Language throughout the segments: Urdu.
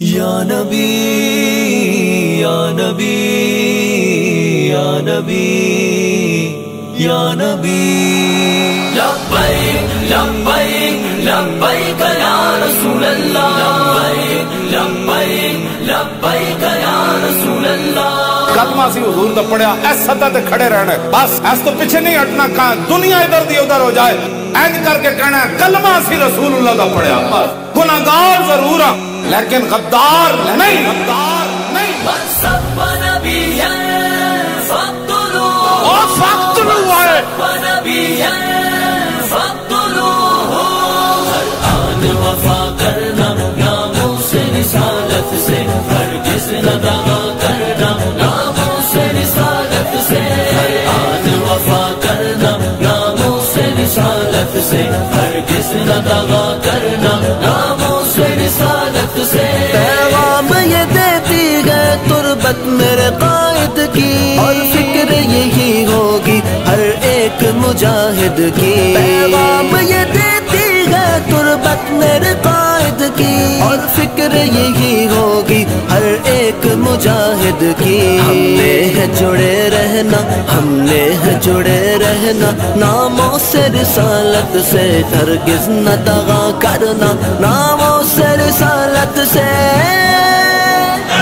یا نبی یا نبی یا نبی یا نبی لبیک لبیک لبیک یا رسول اللہ لبیک لبیک لبیک یا رسول اللہ کلمہ سی حضور دا پڑھیا اس سطح تے کھڑے رہنا ہے بس اس تو پیچھے نہیں ہٹنا کہاں دنیا ادھر دی ادھر ہو جائے اینج کر کے کہنا ہے کلمہ سی رسول اللہ دا پڑھیا بس گناہگار ضرور ہاں لیکن غدار نہیں غدار نہیں سب نبی ہے فقتلوہ اور فقتلوہ ہے نبی ہے فقتلوہ ہر آن وفا کرنا ناموں سے رسالت سے ہرگز نہ دعا کرنا ناموں سے رسالت سے ہر آن وفا کرنا ناموں سے رسالت سے ہرگز نہ دعا کرنا ناموں سے رسالت سے پیغام یہ دیتی ہے تربت میرے قائد کی اور فکر یہی ہوگی ہر ایک مجاہد کی پیغام یہ دیتی ہے تربت میرے قائد کی اور فکر یہی ہوگی ہر ایک مجاہد کی ہم نے ہے جڑے رہنا ہم نے ہے جڑے رہنا ناموں سے رسالت سے ہرگز نہ دغا کرنا ناموں سے رسالت سے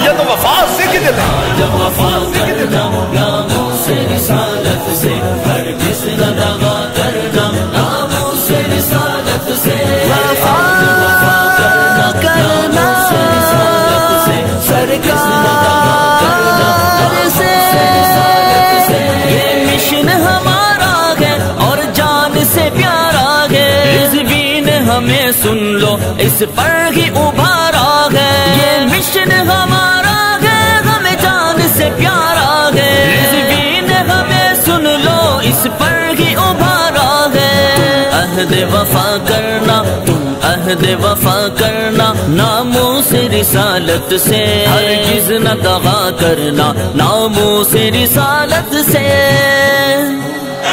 یہ تو وفا سکھ دیتے جب وفا کرنا ناموں سے رسالت سے ہرگز نہ دغا کرنا ناموں سے رسالت سے وفا کرنا سرکار سے یہ مشن ہمارا ہے اور جان سے پیارا ہے رضوین ہمیں سن لو اس پر ہی ابھارا ہے یہ مشن ہمارا ہے ہمیں جان سے پیارا ہے رضوین ہمیں سن لو اس پر ہی ابھارا ہے عہد وفا کرنا تم عہد وفا کرنا ناموں سے رسالت سے ہرگز نہ دغا کرنا ناموں سے رسالت سے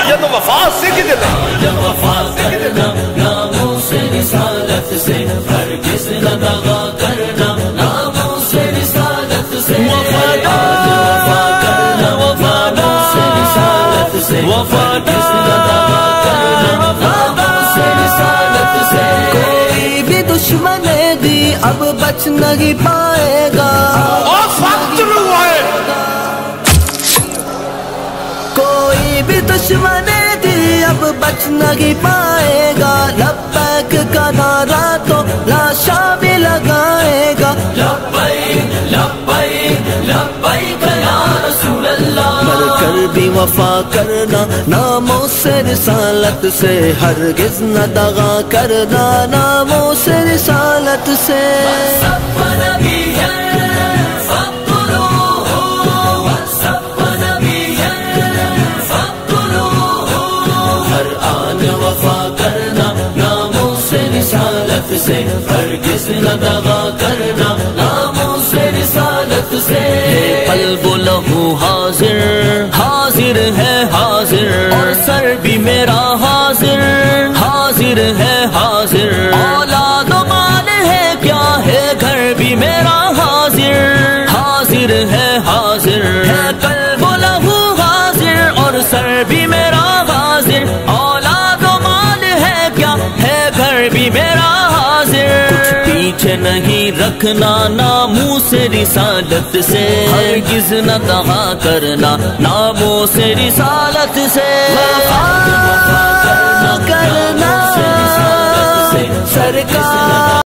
یہ تو وفا سکھ دیتے جب وفا کرنا ناموں سے رسالت سے ہرگز نہ دغا کرنا ناموں سے رسالت سے وفا کرنا ناموں سے رسالت سے ہرگز نہ دغا کرنا ناموں سے رسالت سے کوئی بھی دشمن دی اب بچ نہیں پائے گا اور فقتلوہ ہے کوئی بھی دشمن دی اب بچ نہیں پائے گا لبیک کا نعرہ تو لاشا بھی لگائے گا لبیک لبیک لبیک یا رسول اللہ مر کر بھی وفا کرنا ناموں سے رسالت سے ہرگز نہ دغا کرنا ناموں سے رسالت سے سب نبی ہے فقتلوہ سب نبی ہے فقتلوہ ہر آن وفا کرنا ناموں سے رسالت سے ہرگز نہ دغا کرنا ناموں سے رسالت سے قلب لہو حاضر حاضر ہے حاضر اور سر بھی میرا حاضر حاضر ہے حاضر اولاد و مال ہے کیا ہے گھر بھی میرا حاضر حاضر ہے حاضر ہے قلب و لہو حاضر اور سر بھی میرا حاضر اولاد و مال ہے کیا ہے گھر بھی میرا حاضر کچھ پیچھے نہیں رکھنا ناموں سے رسالت سے ہرگز نہ دغا کرنا ناموں سے رسالت سے وفا کرنا سرکار